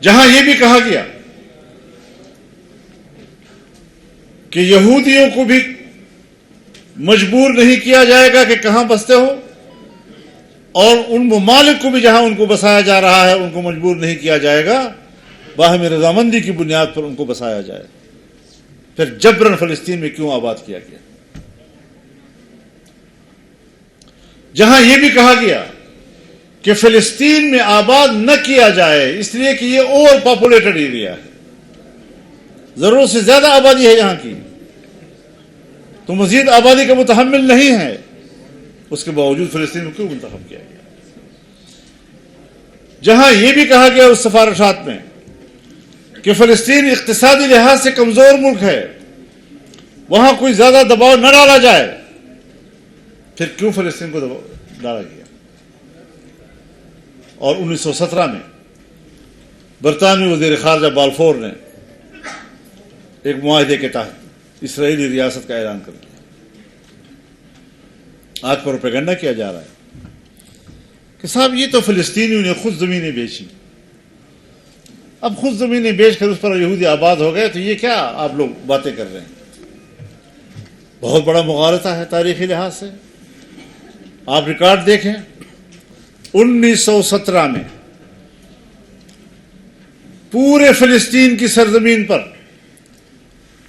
جہاں یہ بھی کہا گیا کہ یہودیوں کو بھی مجبور نہیں کیا جائے گا کہ کہاں بستے ہو، اور ان ممالک کو بھی جہاں ان کو بسایا جا رہا ہے ان کو مجبور نہیں کیا جائے گا، باہمی رضامندی کی بنیاد پر ان کو بسایا جائے۔ پھر جبراً فلسطین میں کیوں آباد کیا گیا؟ جہاں یہ بھی کہا گیا کہ فلسطین میں آباد نہ کیا جائے اس لیے کہ یہ اوور پاپولیٹڈ ایریا ہے، ضرورت سے زیادہ آبادی ہے یہاں کی، تو مزید آبادی کا متحمل نہیں ہے، اس کے باوجود فلسطین کو کیوں منتخب کیا گیا؟ جہاں یہ بھی کہا گیا اس سفارشات میں کہ فلسطین اقتصادی لحاظ سے کمزور ملک ہے، وہاں کوئی زیادہ دباؤ نہ ڈالا جائے، پھر کیوں فلسطین کو دباؤ ڈالا گیا؟ اور 1917 میں برطانوی وزیر خارجہ بالفور نے ایک معاہدے کے تحت اسرائیلی ریاست کا اعلان کر دیا۔ آج پروپیگنڈا کیا جا رہا ہے کہ صاحب یہ تو فلسطینیوں نے خود زمینیں بیچی، اب خود زمینیں بیچ کر اس پر یہودی آباد ہو گئے، تو یہ کیا آپ لوگ باتیں کر رہے ہیں؟ بہت بڑا مغالطہ ہے تاریخی لحاظ سے۔ آپ ریکارڈ دیکھیں، 1917 میں پورے فلسطین کی سرزمین پر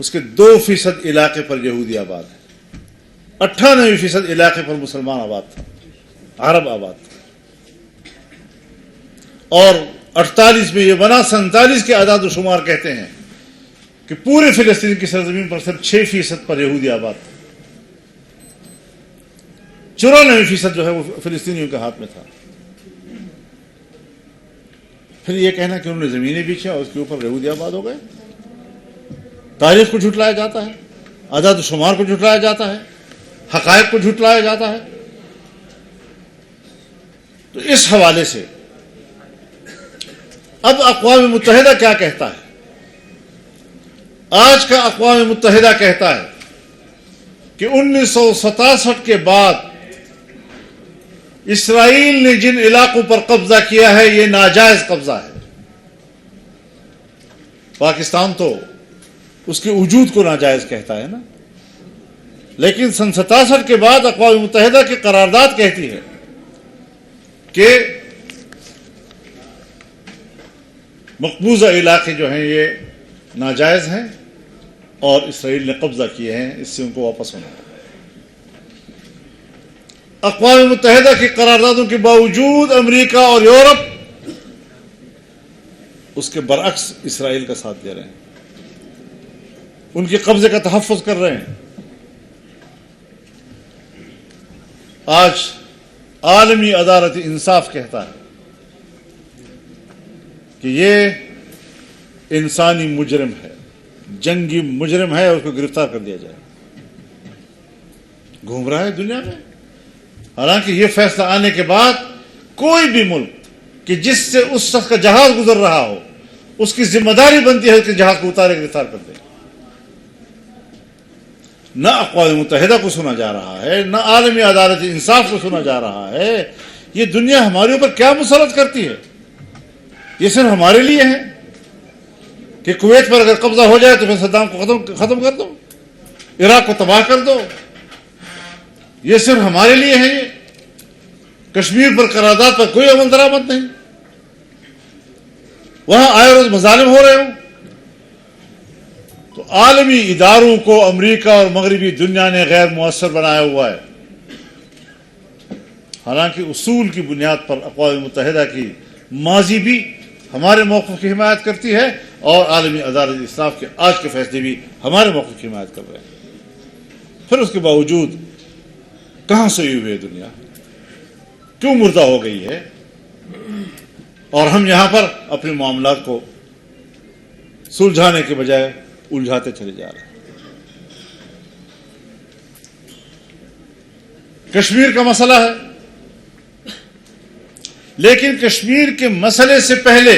اس کے 2% علاقے پر یہودی آباد ہے، 98% علاقے پر مسلمان آباد تھا، عرب آباد تھا، اور 48 میں یہ بنا، 47 کے اعداد و شمار کہتے ہیں کہ پورے فلسطین کی سرزمین پر صرف 6% پر یہودی آباد تھا، 94% جو ہے وہ فلسطینیوں کے ہاتھ میں تھا۔ پھر یہ کہنا کہ انہوں نے زمینیں بیچیں اور اس کے اوپر یہودی آباد ہو گئے، تاریخ کو جھٹلایا جاتا ہے، اعداد و شمار کو جھٹلایا جاتا ہے، حقائق کو جھٹلایا جاتا ہے۔ تو اس حوالے سے اب اقوام متحدہ کیا کہتا ہے؟ آج کا اقوام متحدہ کہتا ہے کہ 1967 کے بعد اسرائیل نے جن علاقوں پر قبضہ کیا ہے یہ ناجائز قبضہ ہے۔ پاکستان تو اس کے وجود کو ناجائز کہتا ہے نا، لیکن سن 67 کے بعد اقوام متحدہ کی قرارداد کہتی ہے کہ مقبوضہ علاقے جو ہیں یہ ناجائز ہیں اور اسرائیل نے قبضہ کیے ہیں، اس سے ان کو واپس ہونا ہے۔ اقوام متحدہ کی قراردادوں کے باوجود امریکہ اور یورپ اس کے برعکس اسرائیل کا ساتھ دے رہے ہیں، ان کے قبضے کا تحفظ کر رہے ہیں۔ آج عالمی عدالت انصاف کہتا ہے کہ یہ انسانی مجرم ہے، جنگی مجرم ہے، اور اس کو گرفتار کر دیا جائے۔ گھوم رہا ہے دنیا میں، حالانکہ یہ فیصلہ آنے کے بعد کوئی بھی ملک کہ جس سے اس شخص کا جہاز گزر رہا ہو اس کی ذمہ داری بنتی ہے کہ جہاز کو اتارے گرفتار کر دے۔ نہ اقوام متحدہ کو سنا جا رہا ہے، نہ عالمی عدالت انصاف کو سنا جا رہا ہے۔ یہ دنیا ہمارے اوپر کیا مسلط کرتی ہے؟ یہ صرف ہمارے لیے ہے کہ کویت پر اگر قبضہ ہو جائے تو پھر صدام کو ختم کر دو، عراق کو تباہ کر دو۔ یہ صرف ہمارے لیے ہے؟ یہ کشمیر پر قرارداد پر کوئی عمل درآمد نہیں، وہاں آئے روز مظالم ہو رہے ہوں۔ تو عالمی اداروں کو امریکہ اور مغربی دنیا نے غیر مؤثر بنایا ہوا ہے، حالانکہ اصول کی بنیاد پر اقوام متحدہ کی ماضی بھی ہمارے موقف کی حمایت کرتی ہے، اور عالمی عدالت انصاف کے آج کے فیصلے بھی ہمارے موقف کی حمایت کر رہے ہیں۔ پھر اس کے باوجود کہاں سے ہوئی ہے دنیا؟ کیوں مردہ ہو گئی ہے؟ اور ہم یہاں پر اپنے معاملات کو سلجھانے کے بجائے الجھاتے چلے جا رہے ہیں۔ کشمیر کا مسئلہ ہے، لیکن کشمیر کے مسئلے سے پہلے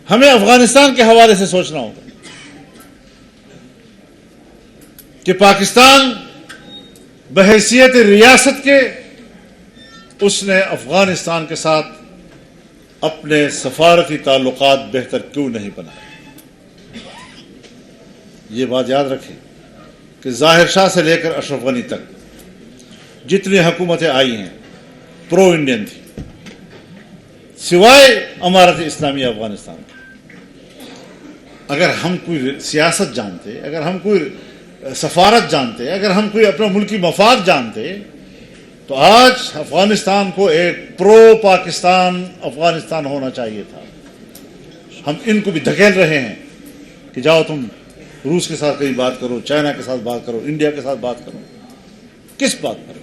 ہمیں افغانستان کے حوالے سے سوچنا ہوگا کہ پاکستان بحیثیت ریاست کے اس نے افغانستان کے ساتھ اپنے سفارتی تعلقات بہتر کیوں نہیں بنائے؟ یہ بات یاد رکھیں کہ ظاہر شاہ سے لے کر اشرف غنی تک جتنی حکومتیں آئی ہیں پرو انڈین تھی، سوائے امارت اسلامیہ افغانستان کی۔ اگر ہم کوئی سیاست جانتے، اگر ہم کوئی سفارت جانتے، اگر ہم کوئی اپنا ملکی مفاد جانتے، تو آج افغانستان کو ایک پرو پاکستان افغانستان ہونا چاہیے تھا۔ ہم ان کو بھی دھکیل رہے ہیں کہ جاؤ تم روس کے ساتھ کہیں بات کرو، چائنا کے ساتھ بات کرو، انڈیا کے ساتھ بات کرو۔ کس بات پر؟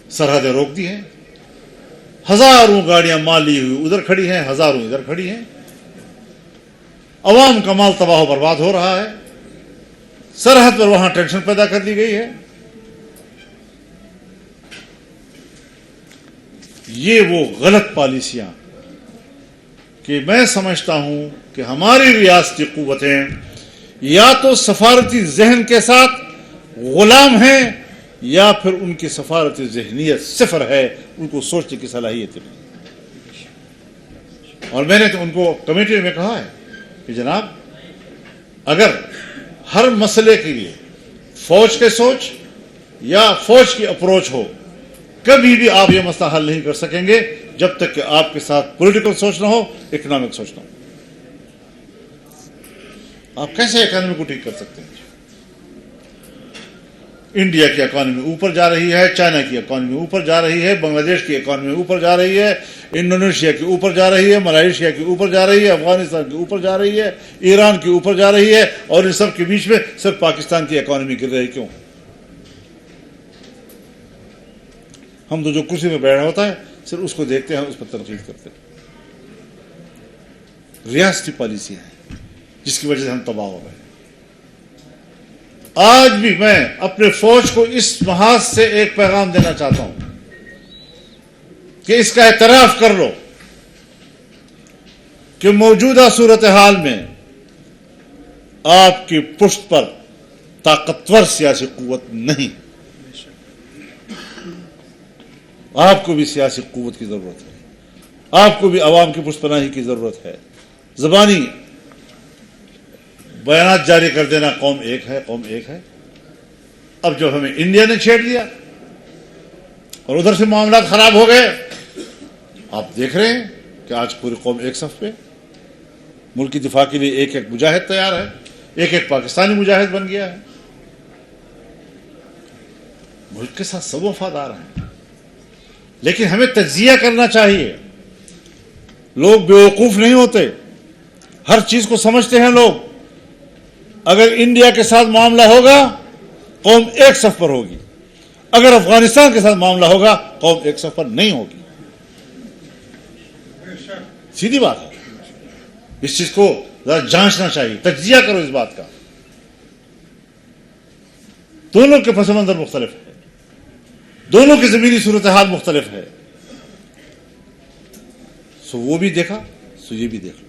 سرحدیں روک دی ہیں، ہزاروں گاڑیاں مال لی ہوئی ادھر کھڑی ہیں، ہزاروں ادھر کھڑی ہیں، عوام کا مال تباہ و برباد ہو رہا ہے، سرحد پر وہاں ٹینشن پیدا کر دی گئی ہے۔ یہ وہ غلط پالیسیاں کہ میں سمجھتا ہوں کہ ہماری ریاستی قوتیں یا تو سفارتی ذہن کے ساتھ غلام ہیں یا پھر ان کی سفارتی ذہنیت صفر ہے، ان کو سوچنے کی صلاحیت نہیں۔ اور میں نے تو ان کو کمیٹی میں کہا ہے کہ جناب اگر ہر مسئلے کے لیے فوج کے سوچ یا فوج کی اپروچ ہو، کبھی بھی آپ یہ مسئلہ حل نہیں کر سکیں گے جب تک کہ آپ کے ساتھ پولیٹیکل سوچ نہ ہو، اکنامک سوچ نہ ہو۔ آپ کیسے اکانومی کو ٹھیک کر سکتے ہیں؟ انڈیا کی اکانومی اوپر جا رہی ہے، چائنا کی اکانومی اوپر جا رہی ہے، بنگلہ دیش کی اکانومی اوپر جا رہی ہے، انڈونیشیا کی اوپر جا رہی ہے، ملائیشیا کی اوپر جا رہی ہے، افغانستان کی اوپر جا رہی ہے، ایران کی اوپر جا رہی ہے، اور ان سب کے بیچ میں صرف پاکستان کی اکانومی گر رہی۔ کیوں؟ ہم تو جو کرسی میں بیٹھا ہوتا ہے صرف اس کو دیکھتے ہیں، اس پر تنقید کرتے ہیں۔ ریاستی پالیسی ہے جس کی وجہ سے ہم تباہ ہو گئے۔ آج بھی میں اپنے فوج کو اس محاذ سے ایک پیغام دینا چاہتا ہوں کہ اس کا اعتراف کر لو کہ موجودہ صورتحال میں آپ کی پشت پر طاقتور سیاسی قوت نہیں، آپ کو بھی سیاسی قوت کی ضرورت ہے، آپ کو بھی عوام کی پشت پناہی کی ضرورت ہے۔ زبانی بیانات جاری کر دینا قوم ایک ہے، قوم ایک ہے۔ اب جب ہمیں انڈیا نے چھیڑ دیا اور ادھر سے معاملات خراب ہو گئے، آپ دیکھ رہے ہیں کہ آج پوری قوم ایک صف پہ، ملک کی دفاع کے لیے ایک ایک مجاہد تیار ہے، ایک ایک پاکستانی مجاہد بن گیا ہے۔ ملک کے ساتھ سب وفادار ہیں، لیکن ہمیں تجزیہ کرنا چاہیے۔ لوگ بیوقوف نہیں ہوتے، ہر چیز کو سمجھتے ہیں لوگ۔ اگر انڈیا کے ساتھ معاملہ ہوگا قوم ایک صف پر ہوگی، اگر افغانستان کے ساتھ معاملہ ہوگا قوم ایک صف پر نہیں ہوگی۔ سیدھی بات ہے، اس چیز کو ذرا جانچنا چاہیے، تجزیہ کرو اس بات کا۔ دونوں کے پس منظر مختلف ہے، دونوں کی زمینی صورتحال مختلف ہے، سو وہ بھی دیکھا، سو یہ بھی دیکھا۔